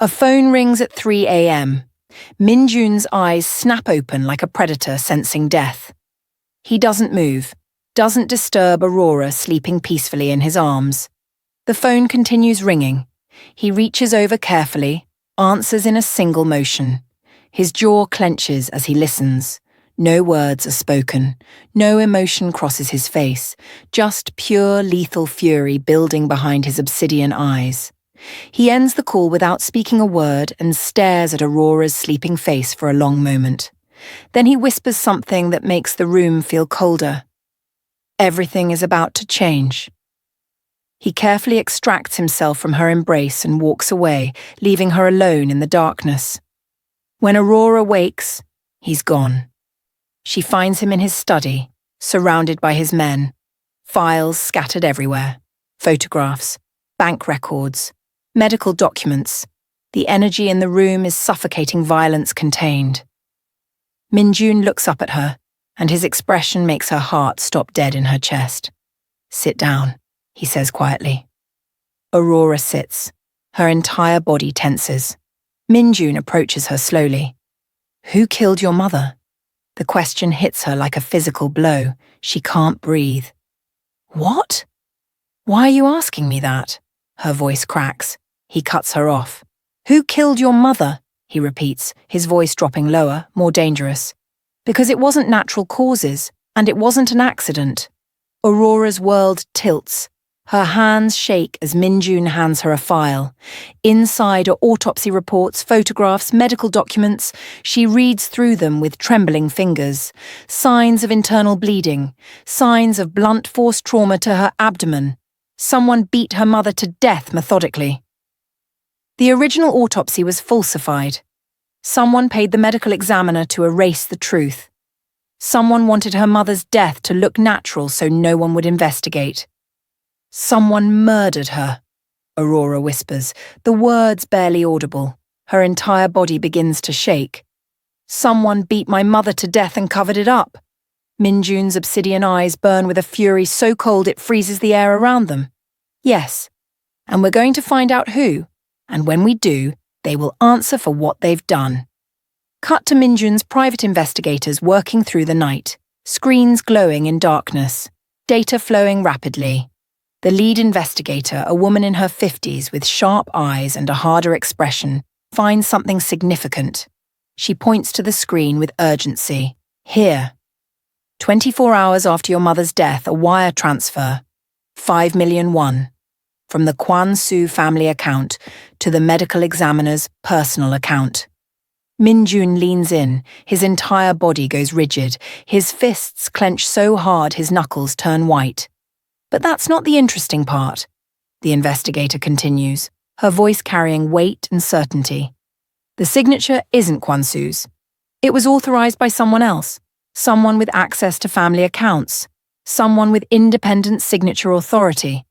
A phone rings at 3 a.m. Min-jun's eyes snap open like a predator sensing death. He doesn't move, doesn't disturb Aurora sleeping peacefully in his arms. The phone continues ringing. He reaches over carefully, answers in a single motion. His jaw clenches as he listens. No words are spoken. No emotion crosses his face. Just pure lethal fury building behind his obsidian eyes. He ends the call without speaking a word and stares at Aurora's sleeping face for a long moment. Then he whispers something that makes the room feel colder. Everything is about to change. He carefully extracts himself from her embrace and walks away, leaving her alone in the darkness. When Aurora wakes, he's gone. She finds him in his study, surrounded by his men. Files scattered everywhere. Photographs, bank records, medical documents. The energy in the room is suffocating violence contained. Min-jun looks up at her, and his expression makes her heart stop dead in her chest. "Sit down," he says quietly. Aurora sits. Her entire body tenses. Min-jun approaches her slowly. "Who killed your mother?" The question hits her like a physical blow. She can't breathe. "What? Why are you asking me that?" Her voice cracks. He cuts her off. "Who killed your mother?" he repeats, his voice dropping lower, more dangerous. "Because it wasn't natural causes, and it wasn't an accident." Aurora's world tilts. Her hands shake as Min-jun hands her a file. Inside are autopsy reports, photographs, medical documents. She reads through them with trembling fingers. Signs of internal bleeding. Signs of blunt force trauma to her abdomen. Someone beat her mother to death methodically. The original autopsy was falsified. Someone paid the medical examiner to erase the truth. Someone wanted her mother's death to look natural so no one would investigate. "Someone murdered her," Aurora whispers, the words barely audible. Her entire body begins to shake. "Someone beat my mother to death and covered it up." Min-jun's obsidian eyes burn with a fury so cold it freezes the air around them. "Yes, and we're going to find out who, and when we do, they will answer for what they've done." Cut to Min-jun's private investigators working through the night, screens glowing in darkness, data flowing rapidly. The lead investigator, a woman in her 50s with sharp eyes and a harder expression, finds something significant. She points to the screen with urgency. "Here. 24 hours after your mother's death, a wire transfer. 5 million won. From the Kwan-soo family account to the medical examiner's personal account." Min-jun leans in. His entire body goes rigid. His fists clench so hard his knuckles turn white. "But that's not the interesting part," the investigator continues, her voice carrying weight and certainty. "The signature isn't Kwan-soo's. It was authorized by someone else, someone with access to family accounts, someone with independent signature authority."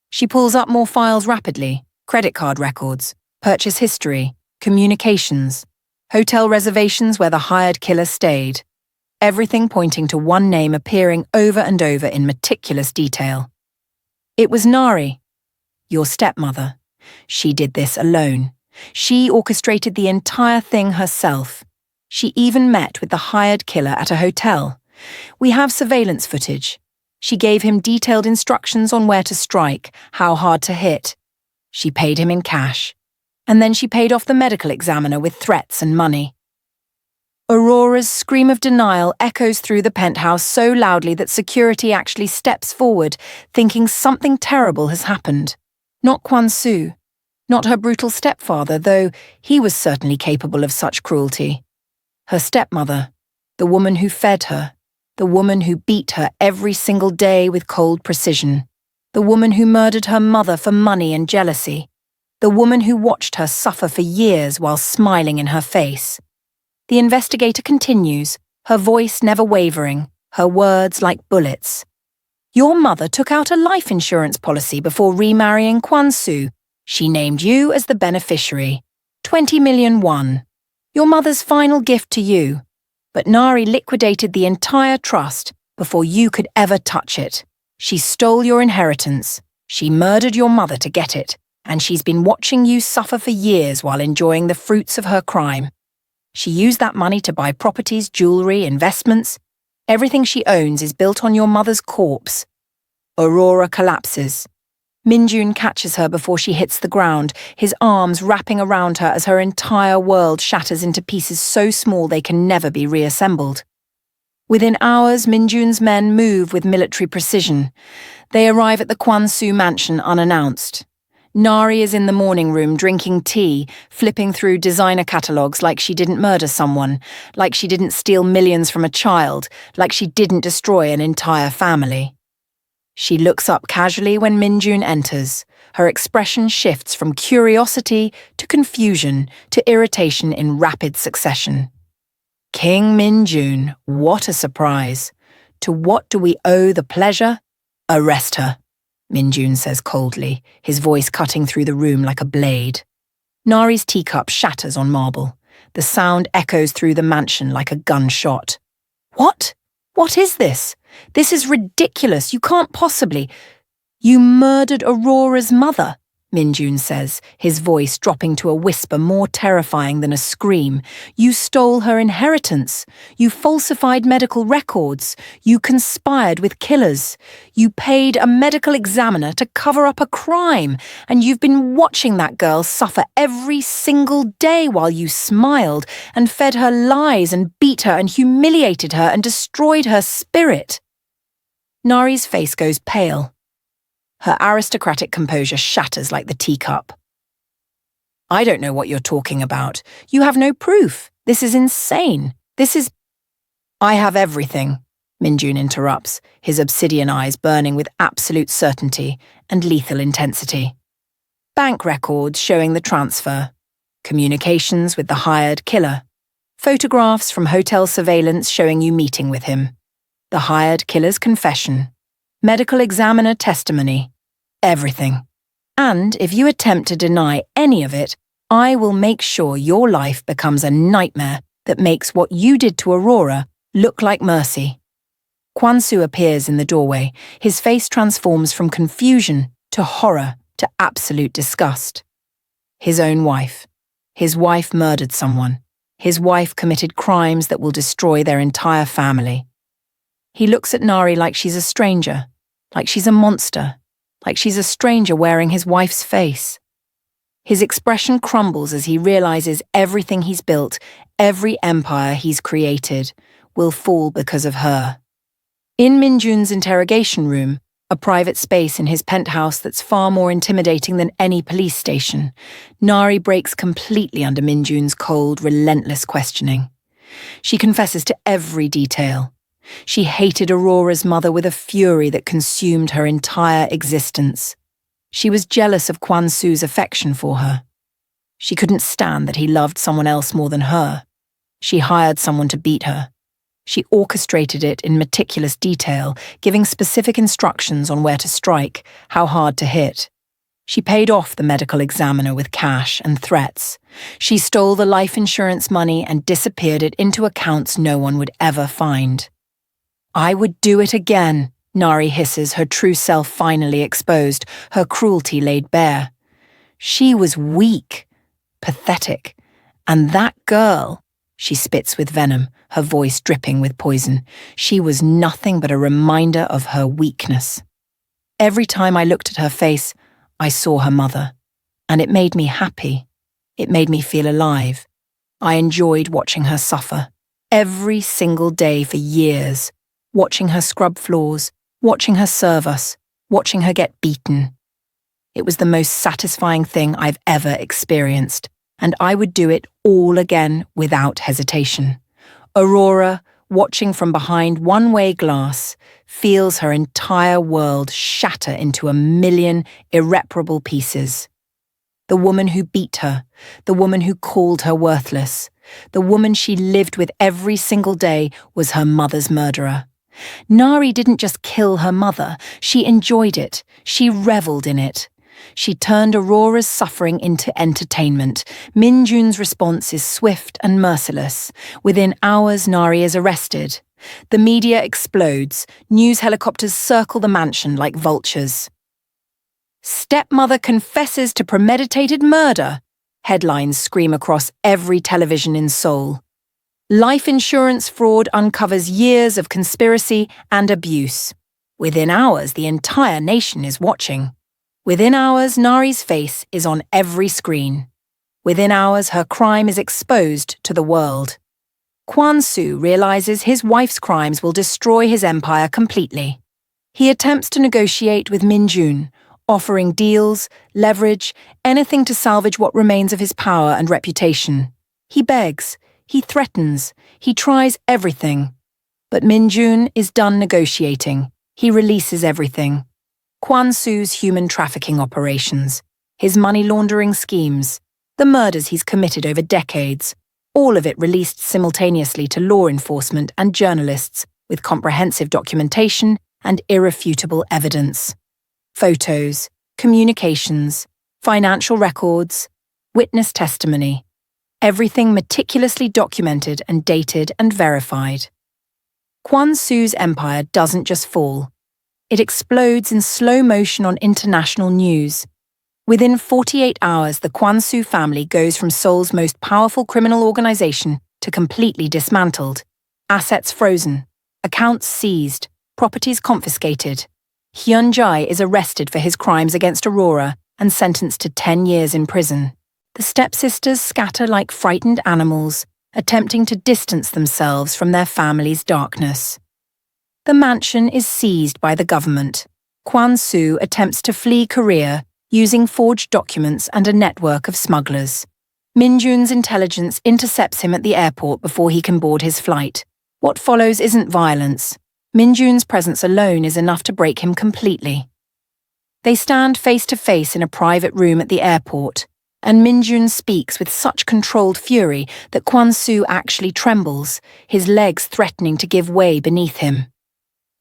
She pulls up more files rapidly: credit card records, purchase history, communications, hotel reservations where the hired killer stayed. Everything pointing to one name appearing over and over in meticulous detail. "It was Nari, your stepmother. She did this alone. She orchestrated the entire thing herself. She even met with the hired killer at a hotel. We have surveillance footage. She gave him detailed instructions on where to strike, how hard to hit. She paid him in cash. And then she paid off the medical examiner with threats and money." Aurora's scream of denial echoes through the penthouse so loudly that security actually steps forward, thinking something terrible has happened. Not Kwan-soo, not her brutal stepfather, though he was certainly capable of such cruelty. Her stepmother, the woman who fed her, the woman who beat her every single day with cold precision, the woman who murdered her mother for money and jealousy, the woman who watched her suffer for years while smiling in her face. The investigator continues, her voice never wavering, her words like bullets. "Your mother took out a life insurance policy before remarrying Kwan-soo. She named you as the beneficiary. 20 million won. Your mother's final gift to you. But Nari liquidated the entire trust before you could ever touch it. She stole your inheritance. She murdered your mother to get it. And she's been watching you suffer for years while enjoying the fruits of her crime. She used that money to buy properties, jewelry, investments. Everything she owns is built on your mother's corpse. Aurora collapses. Minjun catches her before she hits the ground, his arms wrapping around her as her entire world shatters into pieces so small they can never be reassembled. Within hours, Minjun's men move with military precision. They arrive at the Kwansu mansion unannounced. Nari is in the morning room drinking tea, flipping through designer catalogues like she didn't murder someone, like she didn't steal millions from a child, like she didn't destroy an entire family. She looks up casually when Minjun enters. Her expression shifts from curiosity to confusion to irritation in rapid succession. King Minjun, what a surprise. To what do we owe the pleasure? Arrest her, Minjun says coldly, his voice cutting through the room like a blade. Nari's teacup shatters on marble. The sound echoes through the mansion like a gunshot. What? What is this? This is ridiculous. You can't possibly. You murdered Aurora's mother, Minjun says, his voice dropping to a whisper more terrifying than a scream. You stole her inheritance. You falsified medical records. You conspired with killers. You paid a medical examiner to cover up a crime. And you've been watching that girl suffer every single day while you smiled and fed her lies and beat her and humiliated her and destroyed her spirit. Nari's face goes pale. Her aristocratic composure shatters like the teacup. I don't know what you're talking about. You have no proof. This is insane. I have everything, Minjun interrupts, his obsidian eyes burning with absolute certainty and lethal intensity. Bank records showing the transfer. Communications with the hired killer. Photographs from hotel surveillance showing you meeting with him. The hired killer's confession. Medical examiner testimony. Everything. And if you attempt to deny any of it, I will make sure your life becomes a nightmare that makes what you did to Aurora look like mercy. Kwansu appears in the doorway. His face transforms from confusion to horror to absolute disgust. His own wife. His wife murdered someone. His wife committed crimes that will destroy their entire family. He looks at Nari like she's a stranger, like she's a monster, like she's a stranger wearing his wife's face. His expression crumbles as he realizes everything he's built, every empire he's created, will fall because of her. In Minjun's interrogation room, a private space in his penthouse that's far more intimidating than any police station, Nari breaks completely under Minjun's cold, relentless questioning. She confesses to every detail. She hated Aurora's mother with a fury that consumed her entire existence. She was jealous of Kwansu's affection for her. She couldn't stand that he loved someone else more than her. She hired someone to beat her. She orchestrated it in meticulous detail, giving specific instructions on where to strike, how hard to hit. She paid off the medical examiner with cash and threats. She stole the life insurance money and disappeared it into accounts no one would ever find. I would do it again, Nari hisses, her true self finally exposed, her cruelty laid bare. She was weak, pathetic, and that girl, she spits with venom, her voice dripping with poison, she was nothing but a reminder of her weakness. Every time I looked at her face, I saw her mother, and it made me happy. It made me feel alive. I enjoyed watching her suffer, every single day for years. Watching her scrub floors, watching her serve us, watching her get beaten. It was the most satisfying thing I've ever experienced, and I would do it all again without hesitation. Aurora, watching from behind one-way glass, feels her entire world shatter into a million irreparable pieces. The woman who beat her, the woman who called her worthless, the woman she lived with every single day was her mother's murderer. Nari didn't just kill her mother, she enjoyed it, she revelled in it. She turned Aurora's suffering into entertainment. Minjun's response is swift and merciless. Within hours, Nari is arrested. The media explodes. News helicopters circle the mansion like vultures. "Stepmother confesses to premeditated murder," headlines scream across every television in Seoul. Life insurance fraud uncovers years of conspiracy and abuse. Within hours, the entire nation is watching. Within hours, Nari's face is on every screen. Within hours, her crime is exposed to the world. Kwon-soo realizes his wife's crimes will destroy his empire completely. He attempts to negotiate with Min-jun, offering deals, leverage, anything to salvage what remains of his power and reputation. He begs, he threatens, he tries everything. But Min-jun is done negotiating. He releases everything. Kwon-soo's human trafficking operations, his money laundering schemes, the murders he's committed over decades, all of it released simultaneously to law enforcement and journalists with comprehensive documentation and irrefutable evidence. Photos, communications, financial records, witness testimony, everything meticulously documented and dated and verified. Kwon-soo's empire doesn't just fall. It explodes in slow motion on international news. Within 48 hours, the Kwon-soo family goes from Seoul's most powerful criminal organization to completely dismantled. Assets frozen, accounts seized, properties confiscated. Hyun-jae is arrested for his crimes against Aurora and sentenced to 10 years in prison. The stepsisters scatter like frightened animals, attempting to distance themselves from their family's darkness. The mansion is seized by the government. Kwon-soo attempts to flee Korea using forged documents and a network of smugglers. Min-jun's intelligence intercepts him at the airport before he can board his flight. What follows isn't violence. Min-jun's presence alone is enough to break him completely. They stand face to face in a private room at the airport, and Min-jun speaks with such controlled fury that Kwon-soo actually trembles, his legs threatening to give way beneath him.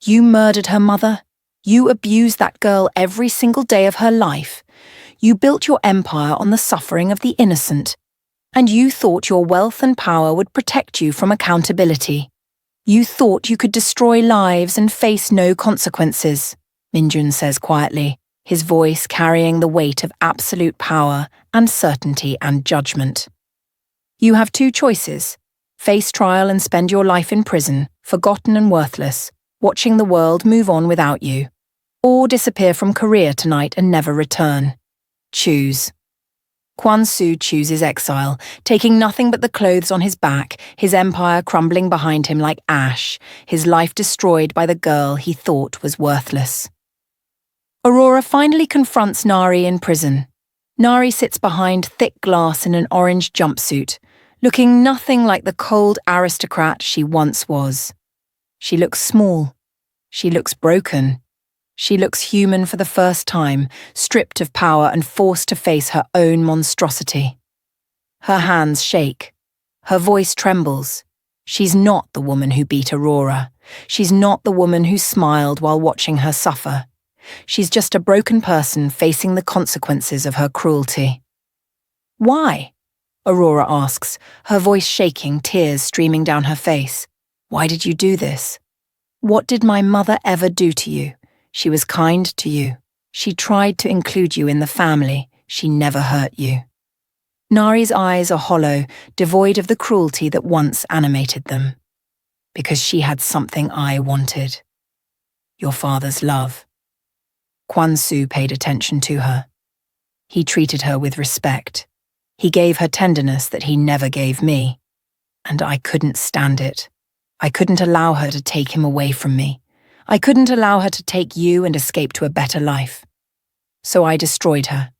"You murdered her mother. You abused that girl every single day of her life. You built your empire on the suffering of the innocent. And you thought your wealth and power would protect you from accountability. You thought you could destroy lives and face no consequences," Min-jun says quietly, his voice carrying the weight of absolute power and certainty and judgment. "You have two choices: face trial and spend your life in prison, forgotten and worthless, watching the world move on without you, or disappear from Korea tonight and never return. Choose." Kwon-soo chooses exile, taking nothing but the clothes on his back, his empire crumbling behind him like ash, his life destroyed by the girl he thought was worthless. Aurora finally confronts Nari in prison. Nari sits behind thick glass in an orange jumpsuit, looking nothing like the cold aristocrat she once was. She looks small. She looks broken. She looks human for the first time, stripped of power and forced to face her own monstrosity. Her hands shake. Her voice trembles. She's not the woman who beat Aurora. She's not the woman who smiled while watching her suffer. She's just a broken person facing the consequences of her cruelty. "Why?" Aurora asks, her voice shaking, tears streaming down her face. "Why did you do this? What did my mother ever do to you? She was kind to you. She tried to include you in the family. She never hurt you." Nari's eyes are hollow, devoid of the cruelty that once animated them. "Because she had something I wanted. Your father's love." Kwon-soo paid attention to her. He treated her with respect. He gave her tenderness that he never gave me. And I couldn't stand it. I couldn't allow her to take him away from me. I couldn't allow her to take you and escape to a better life. So I destroyed her.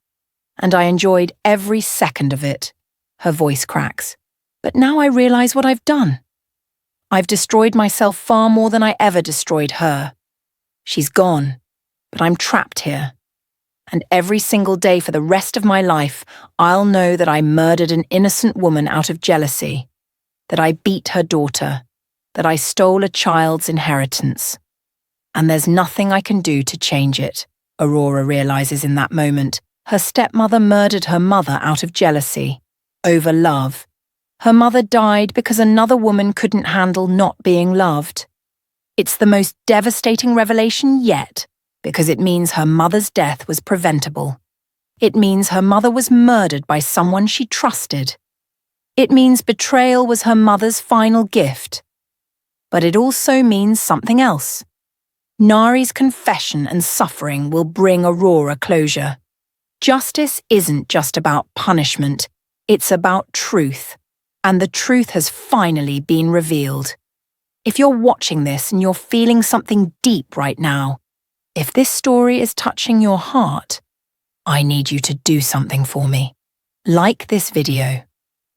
And I enjoyed every second of it. Her voice cracks. But now I realize what I've done. I've destroyed myself far more than I ever destroyed her. She's gone, but I'm trapped here. And every single day for the rest of my life, I'll know that I murdered an innocent woman out of jealousy, that I beat her daughter, that I stole a child's inheritance. And there's nothing I can do to change it, Aurora realizes in that moment. Her stepmother murdered her mother out of jealousy, over love. Her mother died because another woman couldn't handle not being loved. It's the most devastating revelation yet, because it means her mother's death was preventable. It means her mother was murdered by someone she trusted. It means betrayal was her mother's final gift. But it also means something else. Nari's confession and suffering will bring Aurora closure. Justice isn't just about punishment, it's about truth. And the truth has finally been revealed. If you're watching this and you're feeling something deep right now, if this story is touching your heart, I need you to do something for me. Like this video.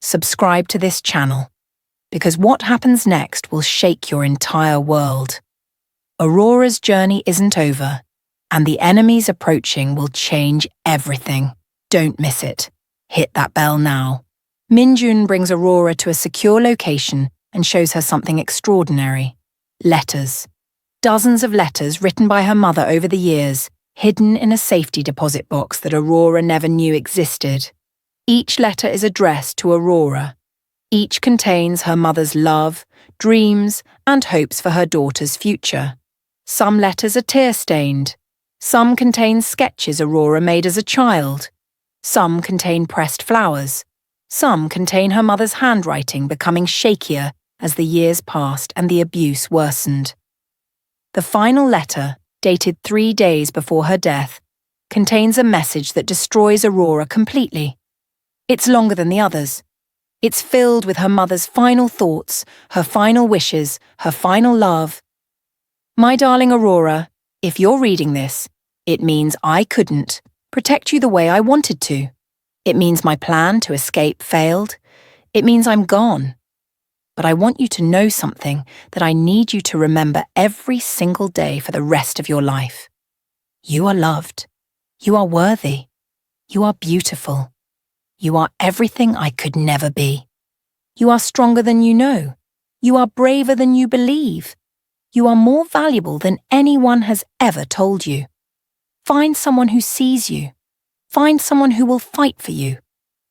Subscribe to this channel. Because what happens next will shake your entire world. Aurora's journey isn't over, and the enemies approaching will change everything. Don't miss it. Hit that bell now. Minjun brings Aurora to a secure location and shows her something extraordinary. Letters. Dozens of letters written by her mother over the years, hidden in a safety deposit box that Aurora never knew existed. Each letter is addressed to Aurora. Each contains her mother's love, dreams, and hopes for her daughter's future. Some letters are tear-stained. Some contain sketches Aurora made as a child. Some contain pressed flowers. Some contain her mother's handwriting becoming shakier as the years passed and the abuse worsened. The final letter, dated 3 days before her death, contains a message that destroys Aurora completely. It's longer than the others. It's filled with her mother's final thoughts, her final wishes, her final love. My darling Aurora, if you're reading this, it means I couldn't protect you the way I wanted to. It means my plan to escape failed. It means I'm gone. But I want you to know something that I need you to remember every single day for the rest of your life. You are loved. You are worthy. You are beautiful. You are everything I could never be. You are stronger than you know. You are braver than you believe. You are more valuable than anyone has ever told you. Find someone who sees you. Find someone who will fight for you.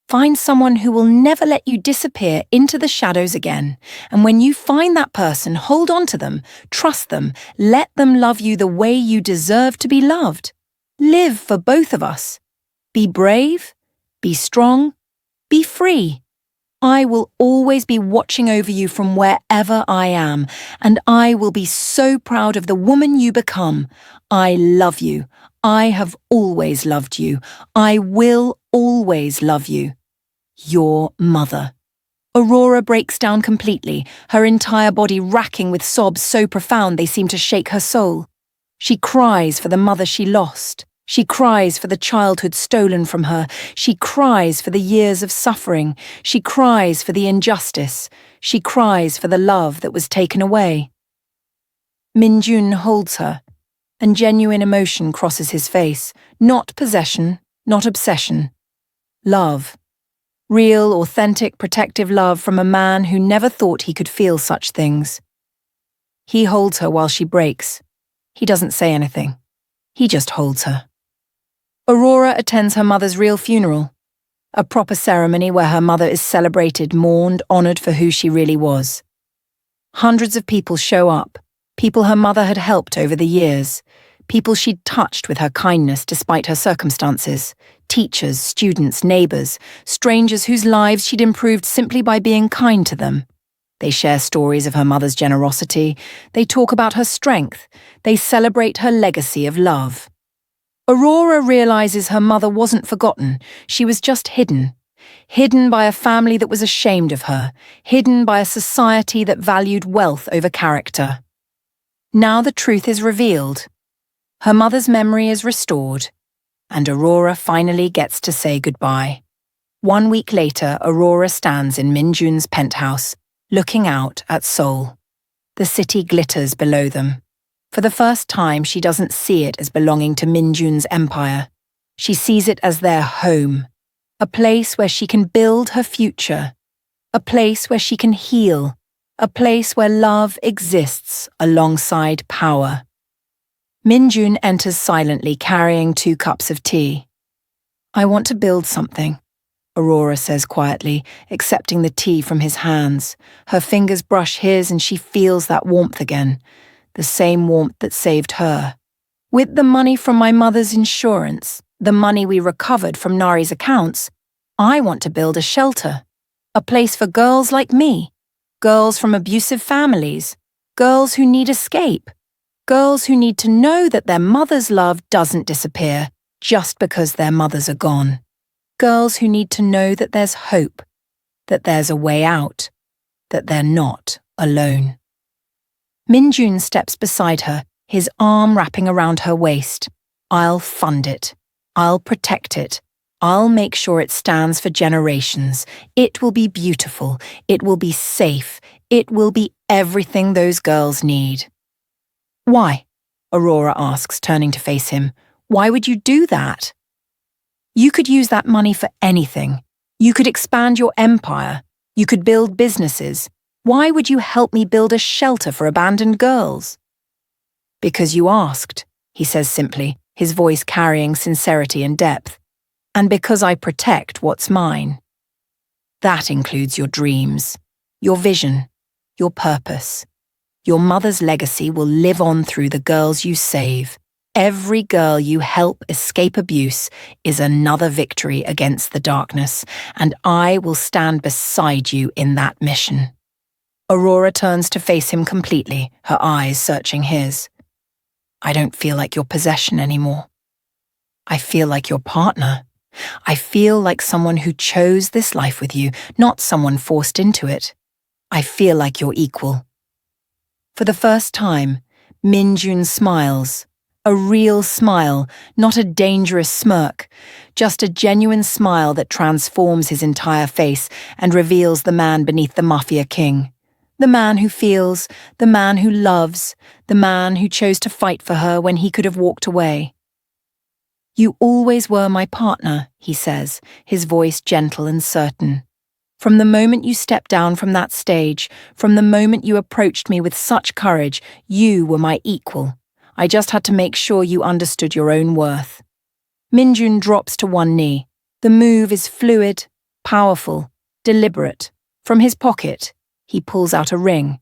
Find someone who will never let you disappear into the shadows again. And when you find that person, hold on to them, trust them, let them love you the way you deserve to be loved. Live for both of us. Be brave, be strong, be free. I will always be watching over you from wherever I am, and I will be so proud of the woman you become. I love you. I have always loved you. I will always love you. Your mother. Aurora breaks down completely, her entire body racking with sobs so profound they seem to shake her soul. She cries for the mother she lost. She cries for the childhood stolen from her. She cries for the years of suffering. She cries for the injustice. She cries for the love that was taken away. Minjun holds her, and genuine emotion crosses his face. Not possession, not obsession. Love. Real, authentic, protective love from a man who never thought he could feel such things. He holds her while she breaks. He doesn't say anything. He just holds her. Aurora attends her mother's real funeral, a proper ceremony where her mother is celebrated, mourned, honoured for who she really was. Hundreds of people show up, people her mother had helped over the years, people she'd touched with her kindness despite her circumstances, teachers, students, neighbours, strangers whose lives she'd improved simply by being kind to them. They share stories of her mother's generosity, they talk about her strength, they celebrate her legacy of love. Aurora realizes her mother wasn't forgotten, she was just hidden. Hidden by a family that was ashamed of her, hidden by a society that valued wealth over character. Now the truth is revealed. Her mother's memory is restored, and Aurora finally gets to say goodbye. 1 week later, Aurora stands in Minjun's penthouse, looking out at Seoul. The city glitters below them. For the first time, she doesn't see it as belonging to Minjun's empire. She sees it as their home, a place where she can build her future, a place where she can heal, a place where love exists alongside power. Minjun enters silently, carrying 2 cups of tea. "I want to build something," Aurora says quietly, accepting the tea from his hands. Her fingers brush his and she feels that warmth again. The same warmth that saved her. With the money from my mother's insurance, the money we recovered from Nari's accounts, I want to build a shelter. A place for girls like me. Girls from abusive families. Girls who need escape. Girls who need to know that their mother's love doesn't disappear just because their mothers are gone. Girls who need to know that there's hope, that there's a way out, that they're not alone. Minjun steps beside her, his arm wrapping around her waist. I'll fund it. I'll protect it. I'll make sure it stands for generations. It will be beautiful. It will be safe. It will be everything those girls need. Why? Aurora asks, turning to face him. Why would you do that? You could use that money for anything. You could expand your empire. You could build businesses. Why would you help me build a shelter for abandoned girls? Because you asked, he says simply, his voice carrying sincerity and depth. And because I protect what's mine. That includes your dreams, your vision, your purpose. Your mother's legacy will live on through the girls you save. Every girl you help escape abuse is another victory against the darkness, and I will stand beside you in that mission. Aurora turns to face him completely, her eyes searching his. I don't feel like your possession anymore. I feel like your partner. I feel like someone who chose this life with you, not someone forced into it. I feel like you're equal. For the first time, Minjun smiles. A real smile, not a dangerous smirk, just a genuine smile that transforms his entire face and reveals the man beneath the mafia king. The man who feels, the man who loves, the man who chose to fight for her when he could have walked away. You always were my partner, he says, his voice gentle and certain. From the moment you stepped down from that stage, from the moment you approached me with such courage, you were my equal. I just had to make sure you understood your own worth. Minjun drops to one knee. The move is fluid, powerful, deliberate. From his pocket, he pulls out a ring.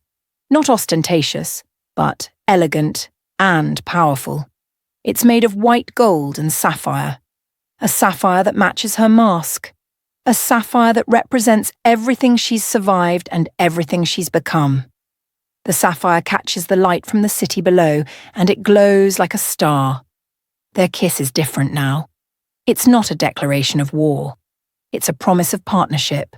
Not ostentatious, but elegant and powerful. It's made of white gold and sapphire. A sapphire that matches her mask. A sapphire that represents everything she's survived and everything she's become. The sapphire catches the light from the city below, and it glows like a star. Their kiss is different now. It's not a declaration of war. It's a promise of partnership.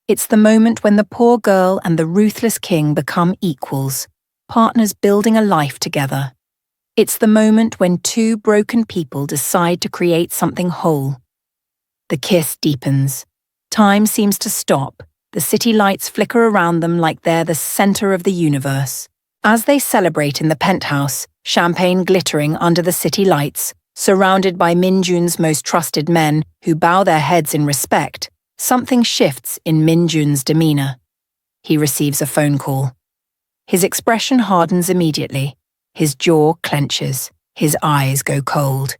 It's the moment when the poor girl and the ruthless king become equals, partners building a life together. It's the moment when two broken people decide to create something whole. The kiss deepens. Time seems to stop. The city lights flicker around them like they're the center of the universe. As they celebrate in the penthouse, champagne glittering under the city lights, surrounded by Minjun's most trusted men who bow their heads in respect, something shifts in Minjun's demeanor. He receives a phone call. His expression hardens immediately. His jaw clenches. His eyes go cold.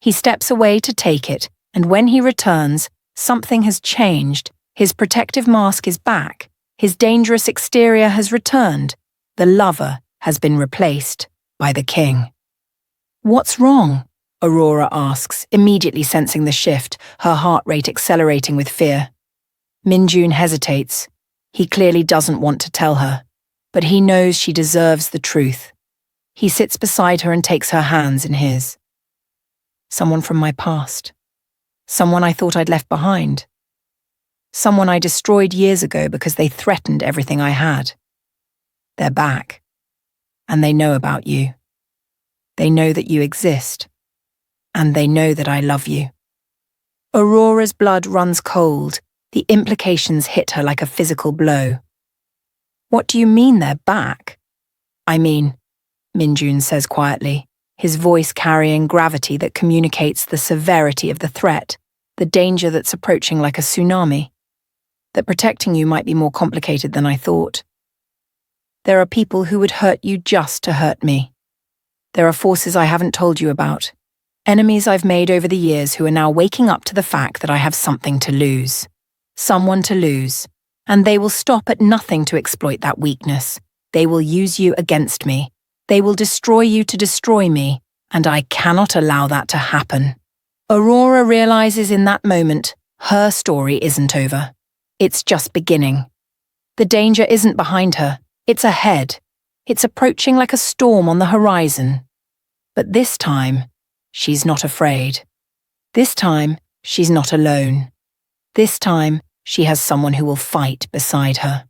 He steps away to take it, and when he returns, something has changed. His protective mask is back. His dangerous exterior has returned. The lover has been replaced by the king. What's wrong? Aurora asks, immediately sensing the shift, her heart rate accelerating with fear. Minjun hesitates. He clearly doesn't want to tell her, but he knows she deserves the truth. He sits beside her and takes her hands in his. Someone from my past. Someone I thought I'd left behind. Someone I destroyed years ago because they threatened everything I had. They're back. And they know about you. They know that you exist. And they know that I love you. Aurora's blood runs cold. The implications hit her like a physical blow. What do you mean they're back? I mean, Minjun says quietly, his voice carrying gravity that communicates the severity of the threat, the danger that's approaching like a tsunami. That protecting you might be more complicated than I thought. There are people who would hurt you just to hurt me. There are forces I haven't told you about. Enemies I've made over the years who are now waking up to the fact that I have something to lose. Someone to lose. And they will stop at nothing to exploit that weakness. They will use you against me. They will destroy you to destroy me. and I cannot allow that to happen. Aurora realizes in that moment her story isn't over. It's just beginning. The danger isn't behind her, it's ahead. It's approaching like a storm on the horizon. But this time, she's not afraid. This time, she's not alone. This time, she has someone who will fight beside her.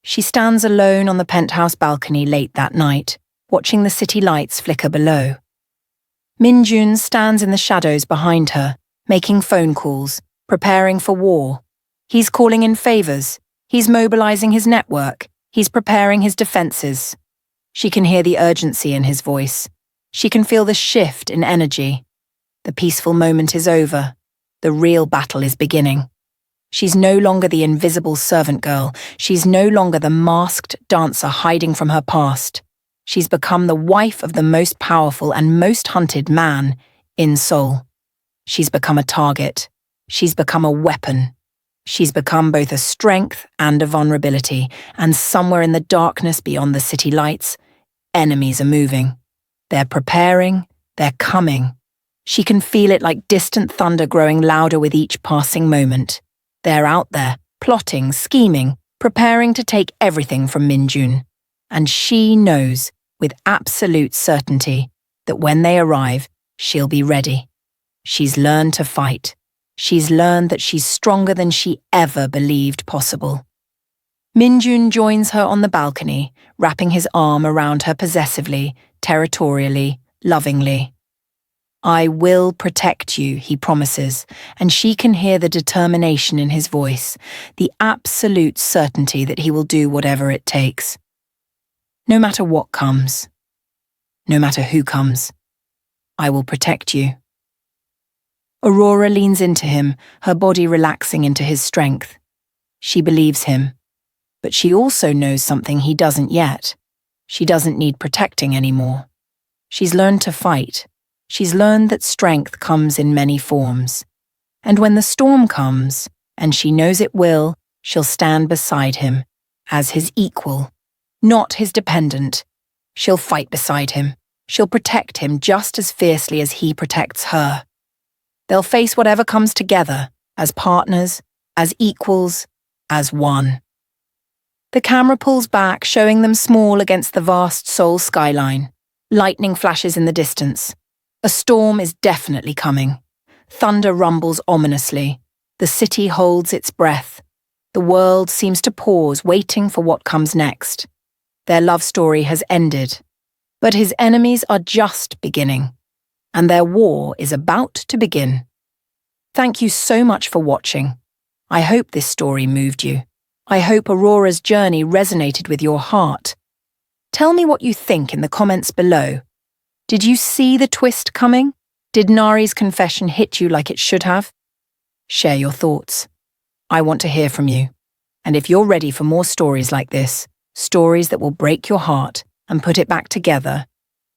She stands alone on the penthouse balcony late that night, watching the city lights flicker below. Minjun stands in the shadows behind her, making phone calls, preparing for war. He's calling in favors. He's mobilizing his network. He's preparing his defenses. She can hear the urgency in his voice. She can feel the shift in energy. The peaceful moment is over. The real battle is beginning. She's no longer the invisible servant girl. She's no longer the masked dancer hiding from her past. She's become the wife of the most powerful and most hunted man in Seoul. She's become a target. She's become a weapon. She's become both a strength and a vulnerability, and somewhere in the darkness beyond the city lights, enemies are moving. They're preparing, they're coming. She can feel it like distant thunder growing louder with each passing moment. They're out there, plotting, scheming, preparing to take everything from Minjun. And she knows, with absolute certainty, that when they arrive, she'll be ready. She's learned to fight. She's learned that she's stronger than she ever believed possible. Minjun joins her on the balcony, wrapping his arm around her possessively, territorially, lovingly. I will protect you, he promises, and she can hear the determination in his voice, the absolute certainty that he will do whatever it takes. No matter what comes, no matter who comes, I will protect you. Aurora leans into him, her body relaxing into his strength. She believes him, but she also knows something he doesn't yet. She doesn't need protecting anymore. She's learned to fight. She's learned that strength comes in many forms. And when the storm comes, and she knows it will, she'll stand beside him, as his equal, not his dependent. She'll fight beside him. She'll protect him just as fiercely as he protects her. They'll face whatever comes together, as partners, as equals, as one. The camera pulls back, showing them small against the vast Seoul skyline. Lightning flashes in the distance. A storm is definitely coming. Thunder rumbles ominously. The city holds its breath. The world seems to pause, waiting for what comes next. Their love story has ended. But his enemies are just beginning. And their war is about to begin. Thank you so much for watching. I hope this story moved you. I hope Aurora's journey resonated with your heart. Tell me what you think in the comments below. Did you see the twist coming? Did Nari's confession hit you like it should have? Share your thoughts. I want to hear from you. And if you're ready for more stories like this, stories that will break your heart and put it back together,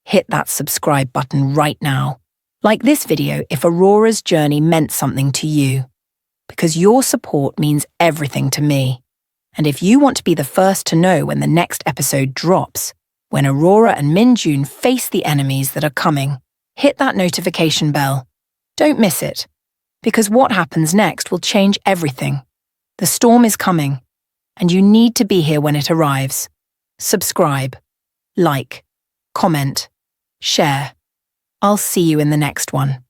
hit that subscribe button right now. Like this video if Aurora's journey meant something to you. Because your support means everything to me. And if you want to be the first to know when the next episode drops, when Aurora and Minjun face the enemies that are coming, hit that notification bell. Don't miss it. Because what happens next will change everything. The storm is coming, and you need to be here when it arrives. Subscribe, like, comment, share. I'll see you in the next one.